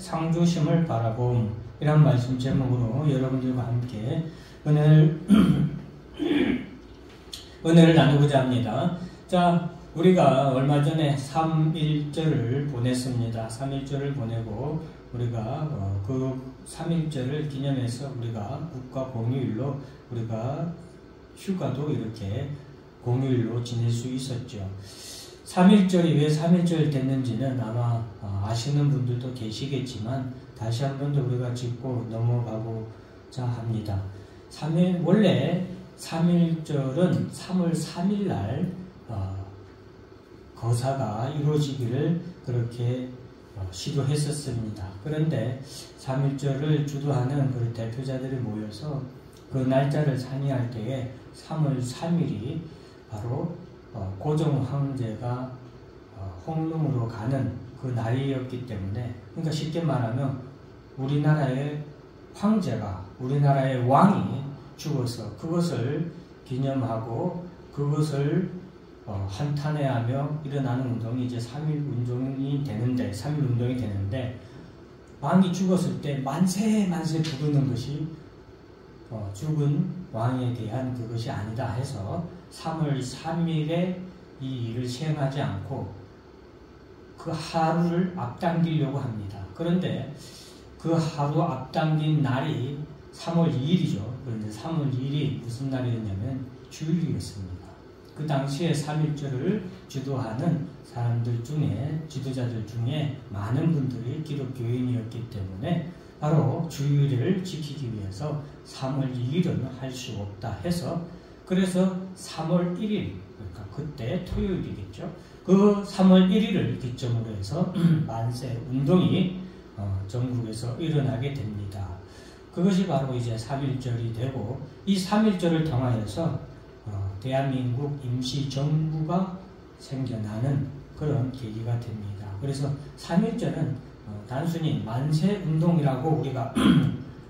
상주심을 바라봄, 이런 말씀 제목으로 여러분들과 함께 은혜를 나누고자 합니다. 자, 우리가 얼마 전에 3.1절을 보냈습니다. 3.1절을 보내고 우리가 그 3.1절을 기념해서 우리가 국가 공휴일로 우리가 휴가도 이렇게 공휴일로 지낼 수 있었죠. 3.1절이 왜 3.1절 됐는지는 아마 아시는 분들도 계시겠지만 다시 한 번 더 우리가 짚고 넘어가고자 합니다. 원래 3.1절은 3월 3일 날 거사가 이루어지기를 그렇게 시도했었습니다. 그런데 3.1절을 주도하는 그 대표자들이 모여서 그 날짜를 상의할 때에 3월 3일이 바로 고종 황제가 홍릉으로 가는 그 날이었기 때문에, 그러니까 쉽게 말하면 우리나라의 황제가, 우리나라의 왕이 죽어서 그것을 기념하고 그것을 한탄해하며 일어나는 운동이 이제 3.1 운동이 되는데, 왕이 죽었을 때 만세 부르는 것이 죽은 왕에 대한 그것이 아니다 해서 3월 3일에 이 일을 시행하지 않고 그 하루를 앞당기려고 합니다. 그런데 그 하루 앞당긴 날이 3월 2일이죠. 그런데 3월 2일이 무슨 날이었냐면 주일이었습니다. 그 당시에 3.1절을 주도하는 사람들 중에, 지도자들 중에 많은 분들이 기독교인이었기 때문에 바로 주일을 지키기 위해서 3월 2일은 할 수 없다 해서, 그래서 3월 1일, 그러니까 그때 토요일이겠죠. 그 3월 1일을 기점으로 해서 만세 운동이 전국에서 일어나게 됩니다. 그것이 바로 이제 3.1절이 되고, 이 3.1절을 통하여서 대한민국 임시정부가 생겨나는 그런 계기가 됩니다. 그래서 3.1절은 단순히 만세운동이라고 우리가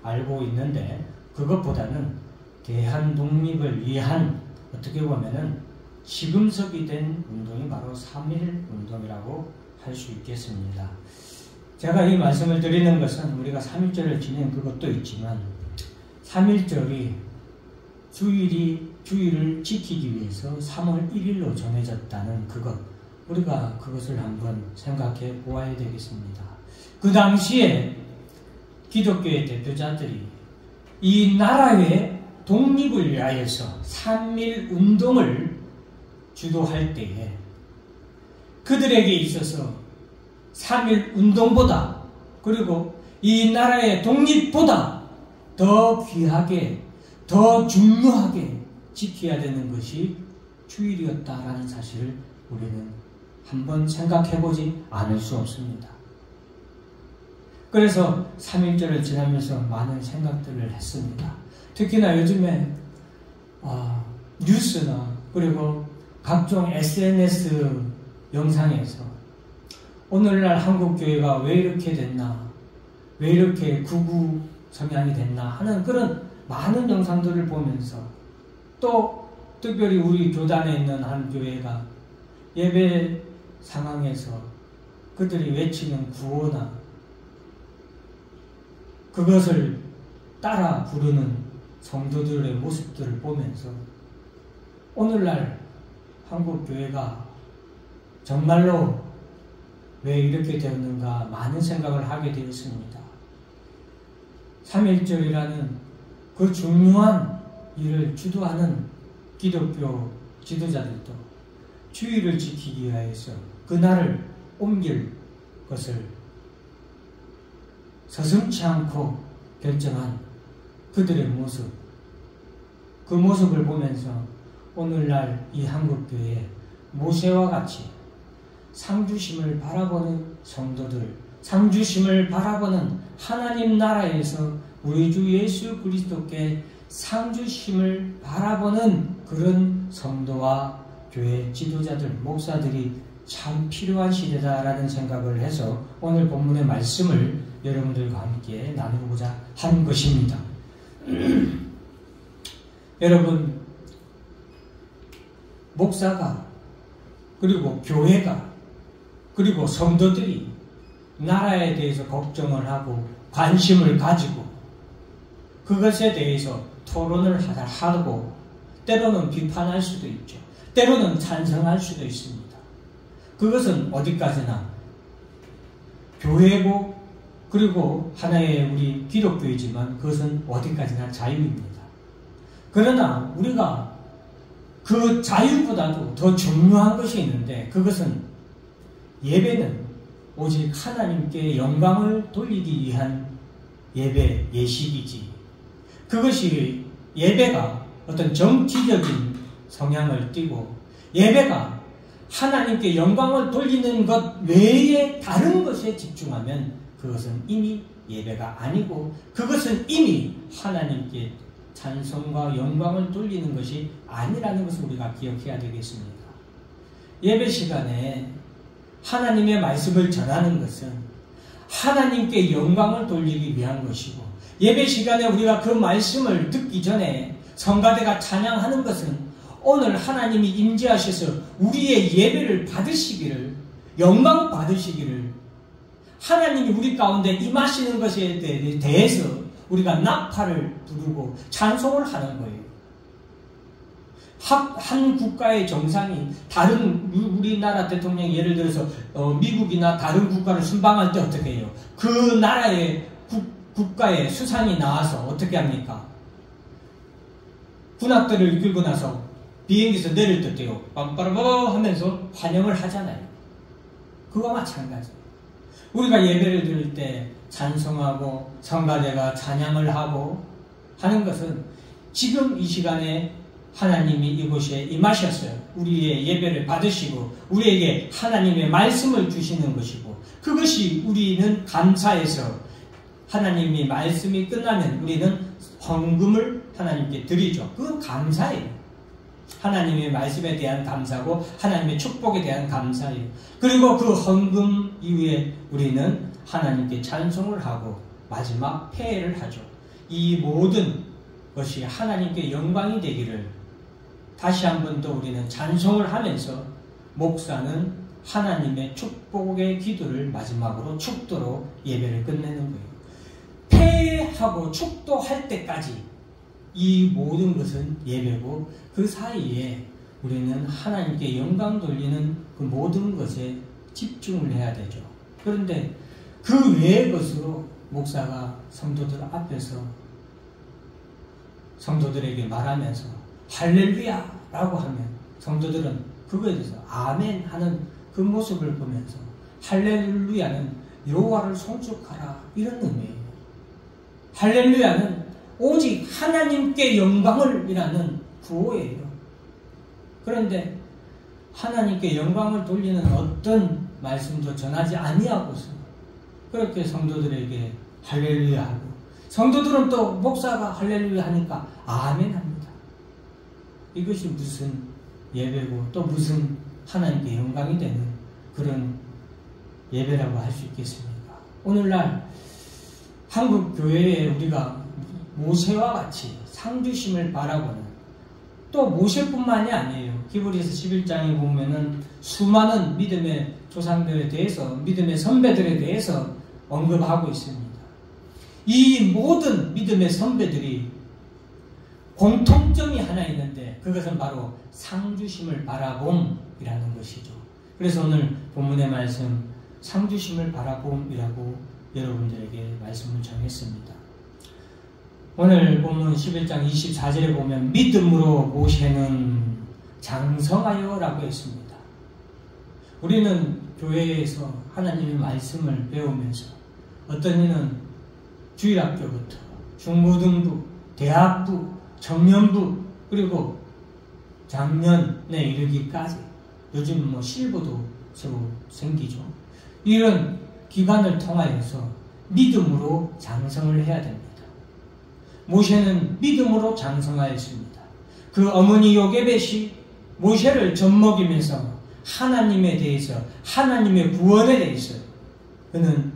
알고 있는데, 그것보다는 대한독립을 위한 어떻게 보면은 시금석이 된 운동이 바로 3.1운동이라고 할 수 있겠습니다. 제가 이 말씀을 드리는 것은 우리가 3.1절을 지낸 그것도 있지만 3.1절이 주일을 지키기 위해서 3월 1일로 정해졌다는 그것, 우리가 그것을 한번 생각해 보아야 되겠습니다. 그 당시에 기독교의 대표자들이 이 나라의 독립을 위하여서 3.1 운동을 주도할 때에 그들에게 있어서 3.1 운동보다, 그리고 이 나라의 독립보다 더 귀하게, 더 중요하게 지켜야 되는 것이 주일이었다라는 사실을 우리는 한번 생각해보지 않을 수 없습니다. 그래서 3.1절을 지나면서 많은 생각들을 했습니다. 특히나 요즘에 뉴스나 그리고 각종 SNS 영상에서 오늘날 한국교회가 왜 이렇게 됐나, 왜 이렇게 극우 성향이 됐나 하는 그런 많은 영상들을 보면서, 또 특별히 우리 교단에 있는 한 교회가 예배 상황에서 그들이 외치는 구호나 그것을 따라 부르는 성도들의 모습들을 보면서 오늘날 한국교회가 정말로 왜 이렇게 되었는가 많은 생각을 하게 되었습니다. 3.1절이라는 그 중요한 일을 주도하는 기독교 지도자들도 주일을 지키기 위해서 그날을 옮길 것을 서슴지 않고 결정한 그들의 모습, 그 모습을 보면서 오늘날 이 한국교회에 모세와 같이 상주심을 바라보는 성도들, 상주심을 바라보는 하나님 나라에서 우리 주 예수 그리스도께 상주심을 바라보는 그런 성도와 교회 지도자들, 목사들이 참 필요한 시대다라는 생각을 해서 오늘 본문의 말씀을 여러분들과 함께 나누고자 한 것입니다. 여러분, 목사가, 그리고 교회가, 그리고 성도들이 나라에 대해서 걱정을 하고 관심을 가지고 그것에 대해서 토론을 하고 때로는 비판할 수도 있죠. 때로는 찬성할 수도 있습니다. 그것은 어디까지나 교회고 그리고 하나의 우리 기독교이지만 그것은 어디까지나 자유입니다. 그러나 우리가 그 자유보다도 더 중요한 것이 있는데 그것은 예배는 오직 하나님께 영광을 돌리기 위한 예배, 예식이지. 그것이 예배가 어떤 정치적인 성향을 띠고 예배가 하나님께 영광을 돌리는 것 외에 다른 것에 집중하면 그것은 이미 예배가 아니고 그것은 이미 하나님께 찬송과 영광을 돌리는 것이 아니라는 것을 우리가 기억해야 되겠습니다. 예배 시간에 하나님의 말씀을 전하는 것은 하나님께 영광을 돌리기 위한 것이고 예배 시간에 우리가 그 말씀을 듣기 전에 성가대가 찬양하는 것은 오늘 하나님이 임재하셔서 우리의 예배를 받으시기를 영광 받으시기를 하나님이 우리 가운데 임하시는 것에 대해서 우리가 나팔을 부르고 찬송을 하는 거예요. 한 국가의 정상이 다른 우리나라 대통령이 예를 들어서 미국이나 다른 국가를 순방할 때 어떻게 해요? 그 나라의 국가의 수상이 나와서 어떻게 합니까? 군악들을 이끌고 나서 비행기에서 내릴 때 때요. 빰빠라바 하면서 환영을 하잖아요. 그와 마찬가지예요. 우리가 예배를 드릴 때 찬송하고 성가대가 찬양을 하고 하는 것은 지금 이 시간에 하나님이 이곳에 임하셨어요. 우리의 예배를 받으시고 우리에게 하나님의 말씀을 주시는 것이고 그것이 우리는 감사해서 하나님이 말씀이 끝나면 우리는 헌금을 하나님께 드리죠. 그건 감사예요. 하나님의 말씀에 대한 감사고 하나님의 축복에 대한 감사예요. 그리고 그 헌금 이후에 우리는 하나님께 찬송을 하고 마지막 폐회를 하죠. 이 모든 것이 하나님께 영광이 되기를 다시 한 번 더 우리는 찬송을 하면서 목사는 하나님의 축복의 기도를 마지막으로 축도로 예배를 끝내는 거예요. 폐회하고 축도할 때까지 이 모든 것은 예배고 그 사이에 우리는 하나님께 영광 돌리는 그 모든 것에 집중을 해야 되죠. 그런데 그 외의 것으로 목사가 성도들 앞에서 성도들에게 말하면서 할렐루야 라고 하면 성도들은 그거에 대해서 아멘 하는 그 모습을 보면서 할렐루야는 여호와를 송축하라 이런 의미예요. 할렐루야는 오직 하나님께 영광을 이라는 구호예요. 그런데 하나님께 영광을 돌리는 어떤 말씀도 전하지 아니하고서 그렇게 성도들에게 할렐루야 하고 성도들은 또 목사가 할렐루야 하니까 아멘 합니다. 이것이 무슨 예배고 또 무슨 하나님께 영광이 되는 그런 예배라고 할 수 있겠습니까? 오늘날 한국 교회에 우리가 모세와 같이 상주심을 바라고는 또 모세뿐만이 아니에요. 히브리서 11장에 보면은 수많은 믿음의 조상들에 대해서 믿음의 선배들에 대해서 언급하고 있습니다. 이 모든 믿음의 선배들이 공통점이 하나 있는데 그것은 바로 상주심을 바라봄이라는 것이죠. 그래서 오늘 본문의 말씀 상주심을 바라봄이라고 여러분들에게 말씀을 전했습니다. 오늘 본문 11장 24절에 보면 믿음으로 모세는 장성하여 라고 했습니다. 우리는 교회에서 하나님의 말씀을 배우면서 어떤 이는 주일학교부터 중고등부, 대학부, 청년부 그리고 작년에 이르기까지 요즘 실부도 새로 생기죠. 이런 기간을 통하여서 믿음으로 장성을 해야 됩니다. 모세는 믿음으로 장성하였습니다. 그 어머니 요게벳이 모세를 젖먹이면서 하나님에 대해서 하나님의 구원에 대해서 그는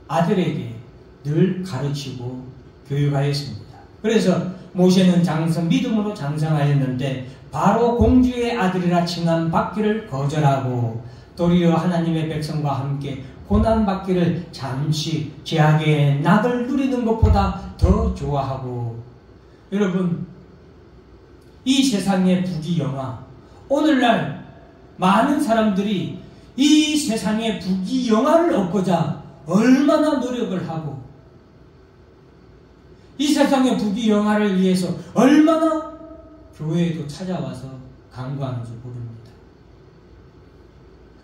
아들에게 늘 가르치고 교육하였습니다. 그래서 모세는 믿음으로 장성하였는데 바로 공주의 아들이라 칭함 받기를 거절하고 도리어 하나님의 백성과 함께 고난받기를 잠시 죄악의 낙을 누리는 것보다 더 좋아하고, 여러분, 이 세상의 부귀영화, 오늘날 많은 사람들이 이 세상의 부귀영화를 얻고자 얼마나 노력을 하고, 이 세상의 부귀영화를 위해서 얼마나 교회에도 찾아와서 간구하는지 모릅니다.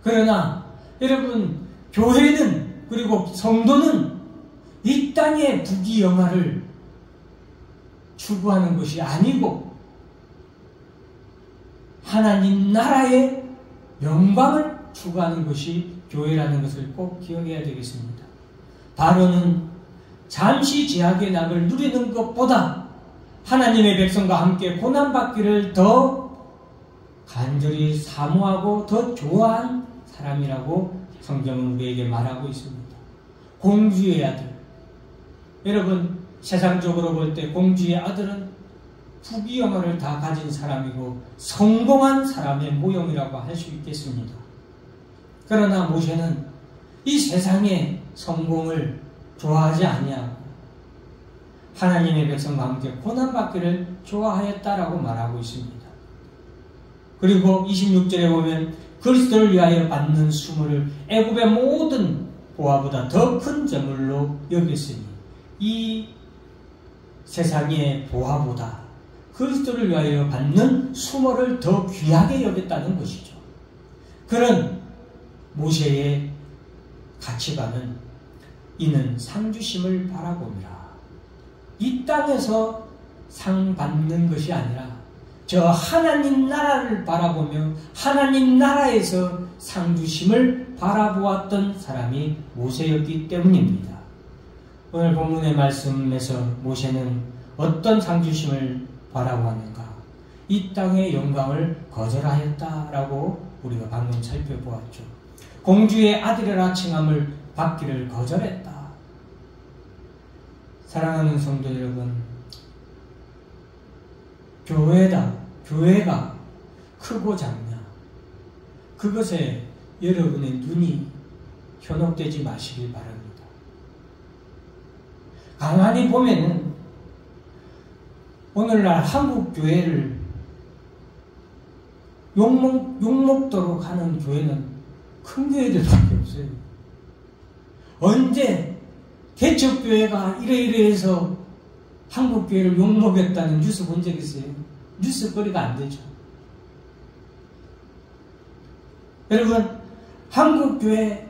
그러나 여러분, 교회는, 그리고 성도는 이 땅의 부귀영화를 추구하는 것이 아니고 하나님 나라의 영광을 추구하는 것이 교회라는 것을 꼭 기억해야 되겠습니다. 바로는 잠시 죄악의 낙을 누리는 것보다 하나님의 백성과 함께 고난받기를 더 간절히 사모하고 더 좋아한 사람이라고 성경은 우리에게 말하고 있습니다. 공주의 아들. 여러분, 세상적으로 볼 때 공주의 아들은 부귀영화를 다 가진 사람이고 성공한 사람의 모형이라고 할 수 있겠습니다. 그러나 모세는 이 세상의 성공을 좋아하지 아니하고 하나님의 백성과 함께 고난받기를 좋아하였다라고 말하고 있습니다. 그리고 26절에 보면 그리스도를 위하여 받는 수모를 애굽의 모든 보화보다 더 큰 재물로 여겼으니, 이 세상의 보화보다 그리스도를 위하여 받는 수모를 더 귀하게 여겼다는 것이죠. 그런 모세의 가치관은 이는 상주심을 바라봅니다. 이 땅에서 상 받는 것이 아니라 저 하나님 나라를 바라보며 하나님 나라에서 상주심을 바라보았던 사람이 모세였기 때문입니다. 오늘 본문의 말씀에서 모세는 어떤 상주심을 바라보았는가? 이 땅의 영광을 거절하였다라고 우리가 방금 살펴보았죠. 공주의 아들이라 칭함을 받기를 거절했다. 사랑하는 성도 여러분, 교회가 크고 작냐, 그것에 여러분의 눈이 현혹되지 마시길 바랍니다. 가만히 보면은 오늘날 한국 교회를 욕먹도록 하는 교회는 큰 교회들밖에 없어요. 언제 개척교회가 이래이래해서 한국교회를 욕먹였다는 뉴스 본 적 있어요? 뉴스거리가 안 되죠. 여러분, 한국교회에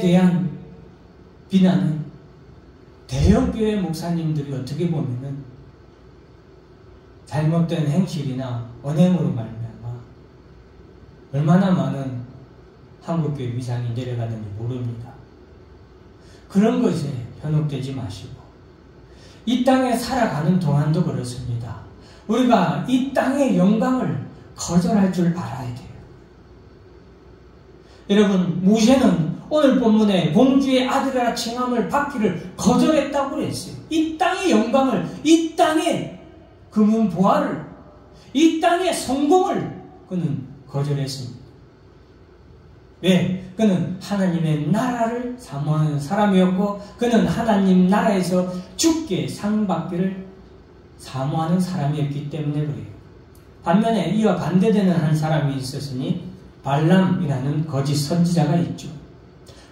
대한 비난은 대형교회 목사님들이 어떻게 보면은 잘못된 행실이나 언행으로 말미암아 얼마나 많은 한국교회 위상이 내려가는지 모릅니다. 그런 것에 현혹되지 마시고 이 땅에 살아가는 동안도 그렇습니다. 우리가 이 땅의 영광을 거절할 줄 알아야 돼요. 여러분, 모세는 오늘 본문에 공주의 아들이라 칭함을 받기를 거절했다고 그랬어요. 이 땅의 영광을, 이 땅의 금은 보화를, 이 땅의 성공을 그는 거절했습니다. 왜? 그는 하나님의 나라를 사모하는 사람이었고 그는 하나님 나라에서 주께 상 받기를 사모하는 사람이었기 때문에 그래요. 반면에 이와 반대되는 한 사람이 있었으니 발람이라는 거짓 선지자가 있죠.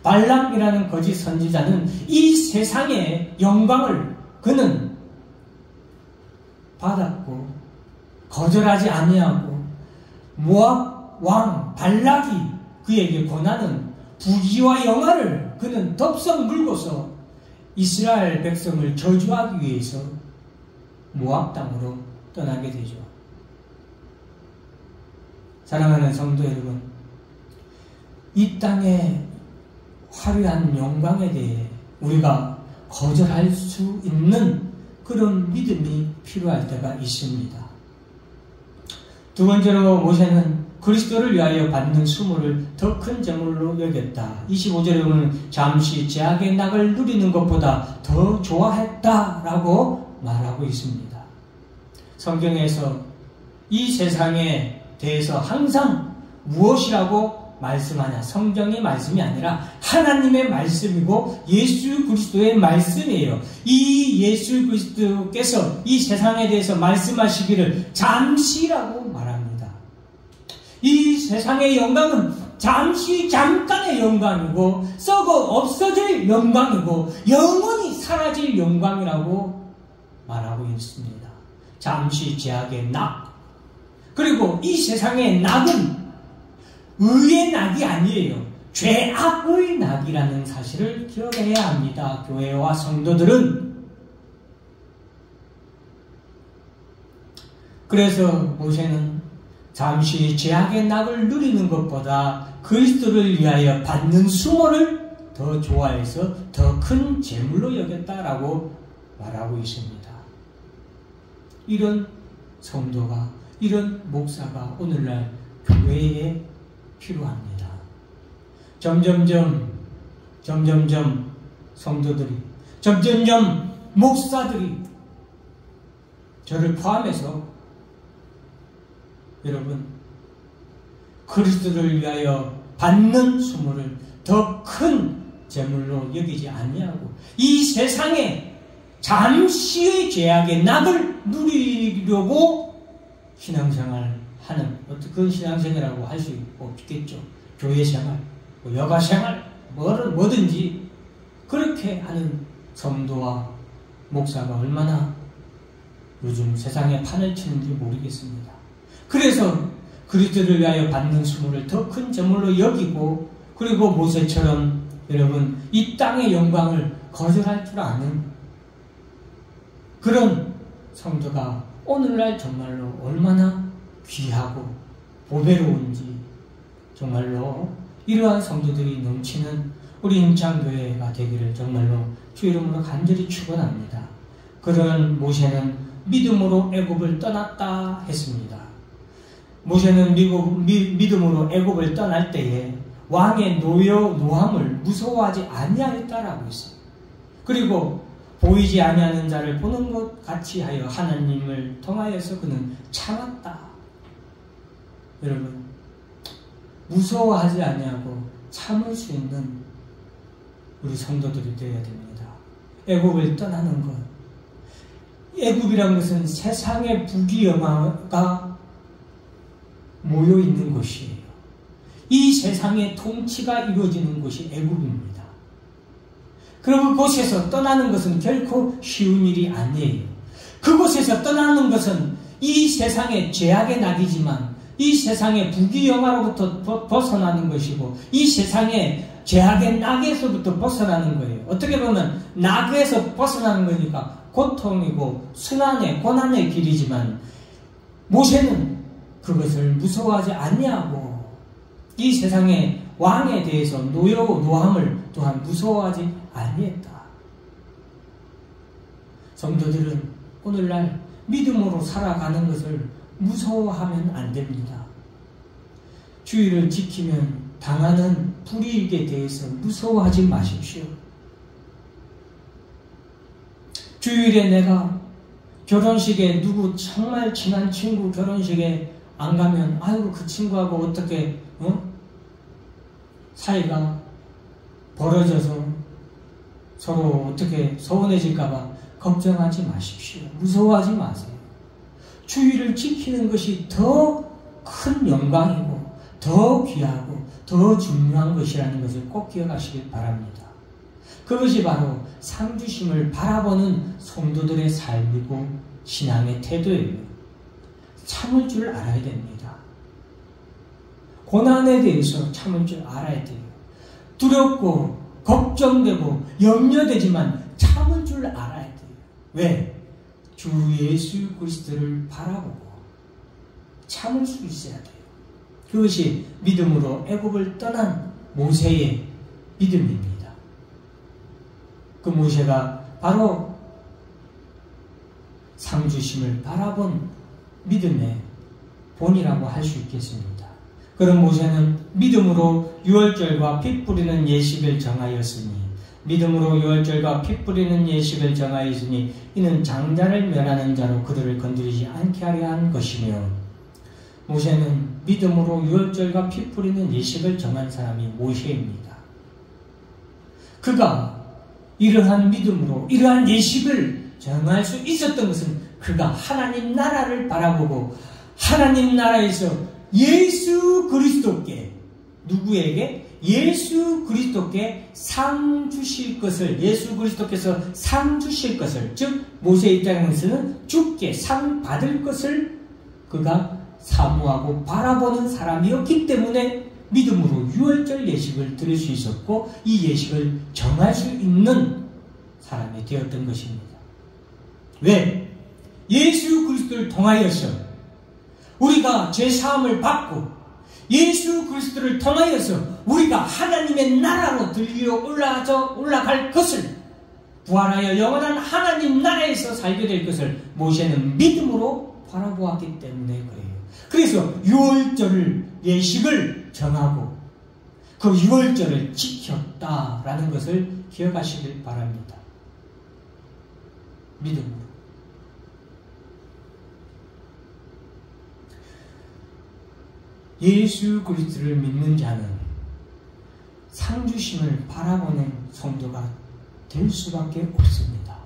발람이라는 거짓 선지자는 이 세상의 영광을 그는 받았고 거절하지 아니하고 모압 왕 발락이 그에게 권하는 부귀와 영화를 그는 덥석 물고서 이스라엘 백성을 저주하기 위해서 모압 땅으로 떠나게 되죠. 사랑하는 성도 여러분, 이 땅의 화려한 영광에 대해 우리가 거절할 수 있는 그런 믿음이 필요할 때가 있습니다. 두 번째로 모세는 그리스도를 위하여 받는 수모를 더 큰 재물로 여겼다. 25절에 보면 잠시 죄악의 낙을 누리는 것보다 더 좋아했다라고 말하고 있습니다. 성경에서 이 세상에 대해서 항상 무엇이라고 말씀하냐? 성경의 말씀이 아니라 하나님의 말씀이고 예수 그리스도의 말씀이에요. 이 예수 그리스도께서 이 세상에 대해서 말씀하시기를 잠시라고 말합니다. 이 세상의 영광은 잠깐의 영광이고 썩어 없어질 영광이고 영원히 사라질 영광이라고 말하고 있습니다. 잠시 제약의 낙. 그리고 이 세상의 낙은 의의 낙이 아니에요. 죄악의 낙이라는 사실을 기억해야 합니다. 교회와 성도들은. 그래서 모세는 잠시 죄악의 낙을 누리는 것보다 그리스도를 위하여 받는 수모를 더 좋아해서 더 큰 재물로 여겼다라고 말하고 있습니다. 이런 성도가, 이런 목사가 오늘날 교회에 필요합니다. 점점점 성도들이, 점점점 목사들이, 저를 포함해서 여러분 그리스도를 위하여 받는 수모를 더 큰 재물로 여기지 아니하고 이 세상에 잠시의 죄악의 낙을 누리려고 신앙생활 하는, 어떤 신앙생활이라고 할 수 없겠죠. 교회생활, 여가생활, 뭐든지 그렇게 하는 성도와 목사가 얼마나 요즘 세상에 판을 치는지 모르겠습니다. 그래서 그리스도를 위하여 받는 수모를 더 큰 재물로 여기고, 그리고 모세처럼 여러분 이 땅의 영광을 거절할 줄 아는 그런 성도가 오늘날 정말로 얼마나 귀하고 보배로운지, 정말로 이러한 성도들이 넘치는 우리 임창교회가 되기를 정말로 주 이름으로 간절히 축원합니다. 그런 모세는 믿음으로 애굽을 떠났다 했습니다. 모세는 믿음으로 애굽을 떠날 때에 왕의 노함을 무서워하지 아니하였다라고 했어요. 그리고 보이지 아니하는 자를 보는 것 같이 하여 하나님을 통하여서 그는 참았다. 여러분, 무서워하지 아니하고 참을 수 있는 우리 성도들이 되어야 됩니다. 애굽을 떠나는 것. 애굽이란 것은 세상의 부귀영화가 모여 있는 곳이에요. 이 세상의 통치가 이루어지는 곳이 애굽입니다. 그리고 그곳에서 떠나는 것은 결코 쉬운 일이 아니에요. 그곳에서 떠나는 것은 이 세상의 죄악의 낙이지만 이 세상의 부귀영화로부터 벗어나는 것이고 이 세상의 죄악의 낙에서부터 벗어나는 거예요. 어떻게 보면 낙에서 벗어나는 거니까 고통이고 순환의 고난의 길이지만 모세는 그것을 무서워하지 아니하고 이 세상의 왕에 대해서 노함을 또한 무서워하지 아니했다. 성도들은 오늘날 믿음으로 살아가는 것을 무서워하면 안 됩니다. 주의를 지키면 당하는 불이익에 대해서 무서워하지 마십시오. 주일에 내가 결혼식에 누구 정말 친한 친구 결혼식에 안 가면 아이고 그 친구하고 어떻게 사이가 벌어져서 서로 어떻게 서운해질까봐 걱정하지 마십시오. 무서워하지 마세요. 주의를 지키는 것이 더 큰 영광이고 더 귀하고 더 중요한 것이라는 것을 꼭 기억하시길 바랍니다. 그것이 바로 상주심을 바라보는 성도들의 삶이고 신앙의 태도예요. 참을 줄 알아야 됩니다. 고난에 대해서 참을 줄 알아야 돼요. 두렵고 걱정되고 염려되지만 참을 줄 알아야 돼요. 왜? 주 예수 그리스도를 바라보고 참을 수 있어야 돼요. 그것이 믿음으로 애굽을 떠난 모세의 믿음입니다. 그 모세가 바로 상주심을 바라본 믿음의 본이라고 할 수 있겠습니다. 그런 모세는 믿음으로 유월절과 피 뿌리는 예식을 정하였으니 믿음으로 유월절과 피 뿌리는 예식을 정하였으니 이는 장자를 멸하는 자로 그들을 건드리지 않게 하려 한 것이며 모세는 믿음으로 유월절과 피 뿌리는 예식을 정한 사람이 모세입니다. 그가 이러한 믿음으로 이러한 예식을 정할 수 있었던 것은 그가 하나님 나라를 바라보고 하나님 나라에서 예수 그리스도께, 누구에게? 예수 그리스도께 상 주실 것을, 예수 그리스도께서 상 주실 것을, 즉 모세의 입장에서는 주께 상 받을 것을 그가 사모하고 바라보는 사람이었기 때문에 믿음으로 유월절 예식을 드릴 수 있었고 이 예식을 정할 수 있는 사람이 되었던 것입니다. 왜? 예수 그리스도를 통하여서 우리가 죄사함을 받고 예수 그리스도를 통하여서 우리가 하나님의 나라로 들려 올라갈 것을, 부활하여 영원한 하나님 나라에서 살게 될 것을 모세는 믿음으로 바라보았기 때문에 그래요. 그래서 유월절 예식을 정하고 그 유월절을 지켰다라는 것을 기억하시길 바랍니다. 믿음으로. 예수 그리스도를 믿는 자는 상주심을 바라보는 성도가 될 수밖에 없습니다.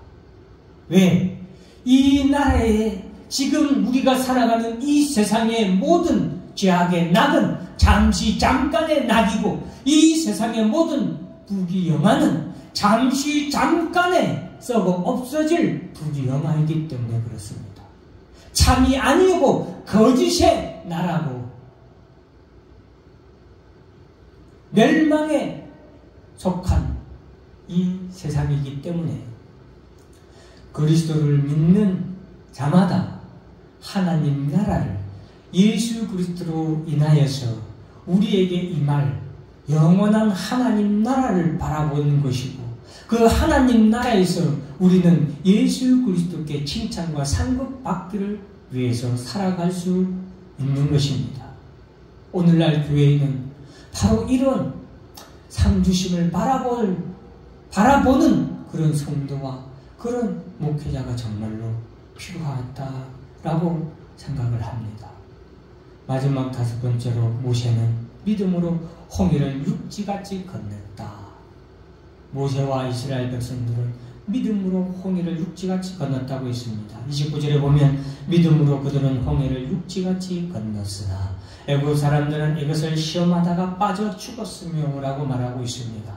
왜? 이 나라에 지금 우리가 살아가는 이 세상의 모든 죄악의 낙은 잠깐의 낙이고 이 세상의 모든 부귀영화는 잠깐에 썩어 없어질 부귀영화이기 때문에 그렇습니다. 참이 아니고 거짓의 나라고 멸망에 속한 이 세상이기 때문에 그리스도를 믿는 자마다 하나님 나라를 예수 그리스도로 인하여서 우리에게 임할 영원한 하나님 나라를 바라보는 것이고 그 하나님 나라에서 우리는 예수 그리스도께 칭찬과 상급 받기를 위해서 살아갈 수 있는 것입니다. 오늘날 교회에는 바로 이런 상주심을 바라보는 그런 성도와 그런 목회자가 정말로 필요하다라고 생각을 합니다. 마지막 5번째로 모세는 믿음으로 홍해를 육지같이 건넜다. 모세와 이스라엘 백성들은 믿음으로 홍해를 육지같이 건넜다고 했습니다. 29절에 보면 믿음으로 그들은 홍해를 육지같이 건넜으나 애굽 사람들은 이것을 시험하다가 빠져 죽었으며 라고 말하고 있습니다.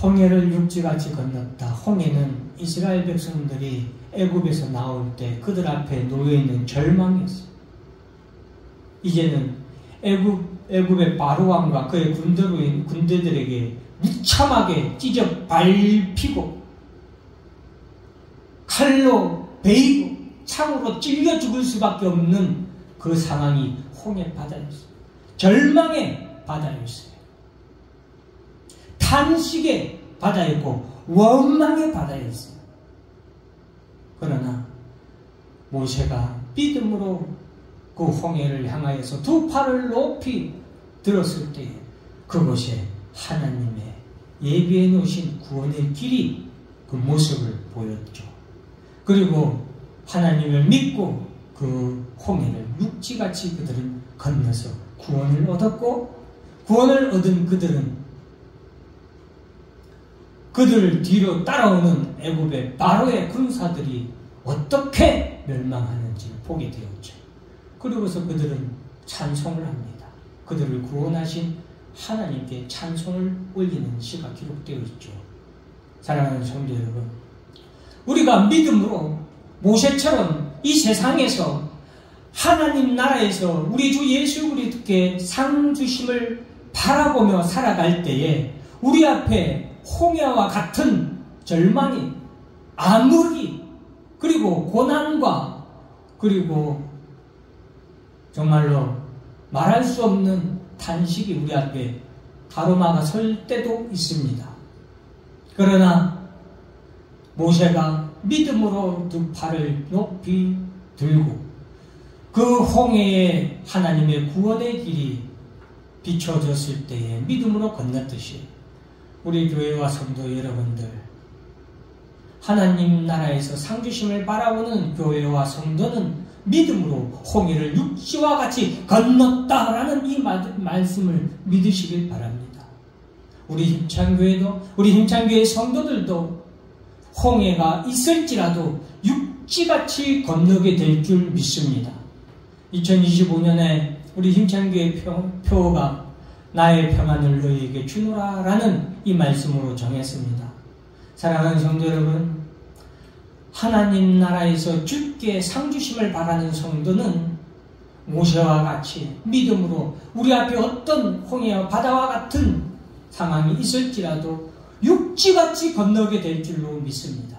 홍해를 육지같이 건넜다. 홍해는 이스라엘 백성들이 애굽에서 나올 때 그들 앞에 놓여있는 절망이었어요. 이제는 애굽의 바로왕과 그의 군대들에게 무참하게 찢어 밟히고 칼로 베이고 창으로 찔려 죽을 수밖에 없는 그 상황이 홍해 바다였어요. 절망의 바다였어요. 탄식의 바다였고 원망의 바다였어요. 그러나 모세가 믿음으로 그 홍해를 향하여서 두 팔을 높이 들었을 때에 그곳에 하나님의 예비해 놓으신 구원의 길이 그 모습을 보였죠. 그리고 하나님을 믿고 그 홍해를 육지같이 그들은 건너서 구원을 얻었고 구원을 얻은 그들은 그들 뒤로 따라오는 애굽의 바로의 군사들이 어떻게 멸망하는지 보게 되었죠. 그러고서 그들은 찬송을 합니다. 그들을 구원하신 하나님께 찬송을 올리는 시가 기록되어 있죠. 사랑하는 성도 여러분, 우리가 믿음으로 모세처럼 이 세상에서 하나님 나라에서 우리 주 예수 그리스도께 상 주심을 바라보며 살아갈 때에 우리 앞에 홍해와 같은 절망이 아무리 그리고 고난과 그리고 정말로 말할 수 없는 탄식이 우리 앞에 가로막아 설 때도 있습니다. 그러나 모세가 믿음으로 두 팔을 높이 들고 그 홍해에 하나님의 구원의 길이 비춰졌을 때에 믿음으로 건넜듯이 우리 교회와 성도 여러분들, 하나님 나라에서 상주심을 바라보는 교회와 성도는 믿음으로 홍해를 육지와 같이 건넜다라는 이 말씀을 믿으시길 바랍니다. 우리 힘찬교회도, 우리 힘찬교회 성도들도 홍해가 있을지라도 육지같이 건너게 될 줄 믿습니다. 2025년에 우리 힘찬교회 표어가 나의 평안을 너희에게 주노라 라는 이 말씀으로 정했습니다. 사랑하는 성도 여러분, 하나님 나라에서 주께 상주심을 바라는 성도는 모세와 같이 믿음으로 우리 앞에 어떤 홍해와 바다와 같은 상황이 있을지라도 육지같이 건너게 될 줄로 믿습니다.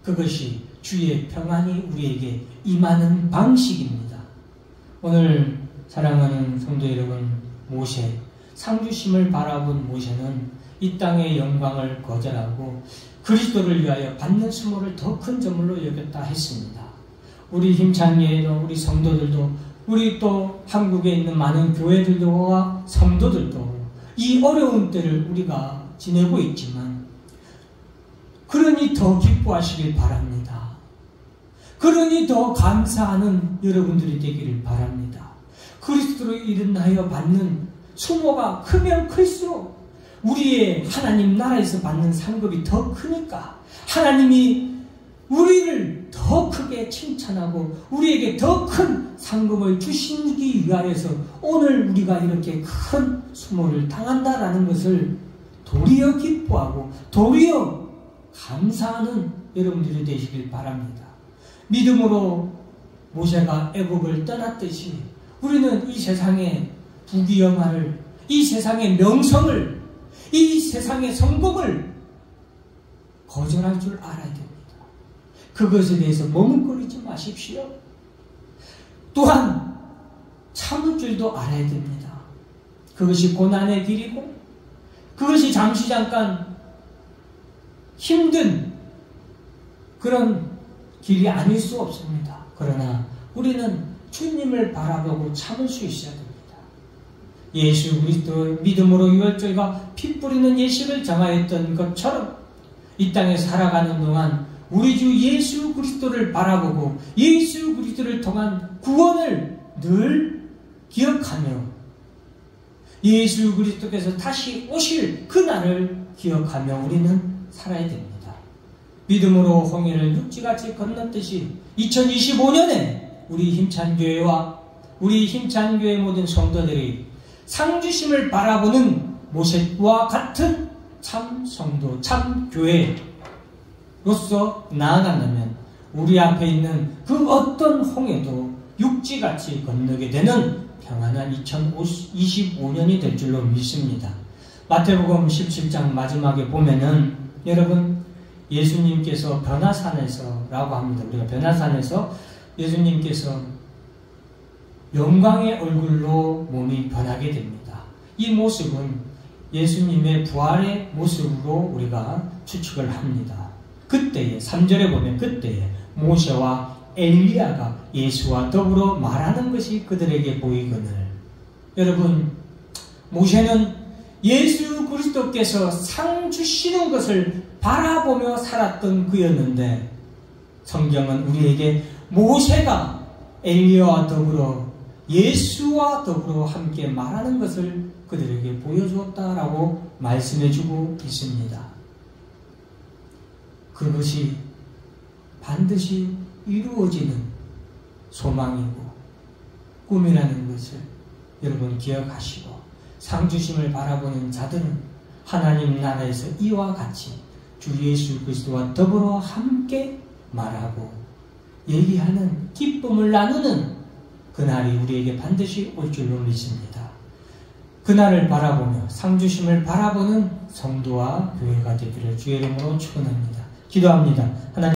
그것이 주의 평안이 우리에게 임하는 방식입니다. 오늘 사랑하는 성도 여러분, 모세, 상주심을 바라본 모세는 이 땅의 영광을 거절하고 그리스도를 위하여 받는 수모를 더 큰 저물로 여겼다 했습니다. 우리 힘찬교회도, 우리 성도들도, 우리 또 한국에 있는 많은 교회들과 성도들도 이 어려운 때를 우리가 지내고 있지만 그러니 더 기뻐하시길 바랍니다. 그러니 더 감사하는 여러분들이 되기를 바랍니다. 그리스도로 인하여 받는 수모가 크면 클수록 우리의 하나님 나라에서 받는 상급이 더 크니까 하나님이 우리를 더 크게 칭찬하고 우리에게 더 큰 상급을 주시기 위하여서 오늘 우리가 이렇게 큰 수모를 당한다라는 것을 도리어 기뻐하고 도리어 감사하는 여러분들이 되시길 바랍니다. 믿음으로 모세가 애굽을 떠났듯이 우리는 이 세상의 부귀영화를, 이 세상의 명성을, 이 세상의 성공을 거절할 줄 알아야 됩니다. 그것에 대해서 머뭇거리지 마십시오. 또한 참을 줄도 알아야 됩니다. 그것이 고난의 길이고 그것이 잠시 잠깐 힘든 그런 길이 아닐 수 없습니다. 그러나 우리는 주님을 바라보고 참을 수 있어야 됩니다. 예수 그리스도 믿음으로 유월절과 피 뿌리는 예식을 정하였던 것처럼 이 땅에 살아가는 동안 우리 주 예수 그리스도를 바라보고 예수 그리스도를 통한 구원을 늘 기억하며 예수 그리스도께서 다시 오실 그날을 기억하며 우리는 살아야 됩니다. 믿음으로 홍해를 육지같이 건넜듯이 2025년에 우리 힘찬교회와 우리 힘찬교회 모든 성도들이 상주심을 바라보는 모세와 같은 참 성도, 참 교회로서 나아간다면 우리 앞에 있는 그 어떤 홍해도 육지같이 건너게 되는 평안한 2025년이 될 줄로 믿습니다. 마태복음 17장 마지막에 보면은 여러분 예수님께서 변화산에서 라고 합니다. 우리가 변화산에서 예수님께서 영광의 얼굴로 몸이 변하게 됩니다. 이 모습은 예수님의 부활의 모습으로 우리가 추측을 합니다. 그때에 3절에 보면 그때에 모세와 엘리야가 예수와 더불어 말하는 것이 그들에게 보이거늘. 여러분, 모세는 예수 그리스도께서 상 주시는 것을 바라보며 살았던 그였는데 성경은 우리에게 모세가 엘리야와 더불어 예수와 더불어 함께 말하는 것을 그들에게 보여주었다라고 말씀해주고 있습니다. 그것이 반드시 이루어지는 소망이고 꿈이라는 것을 여러분 기억하시고 상주심을 바라보는 자들은 하나님 나라에서 이와 같이 주 예수 그리스도와 더불어 함께 말하고 얘기하는 기쁨을 나누는 그날이 우리에게 반드시 올 줄로 믿습니다. 그날을 바라보며 상주심을 바라보는 성도와 교회가 되기를 주의 이름으로 축원합니다. 기도합니다. 하나님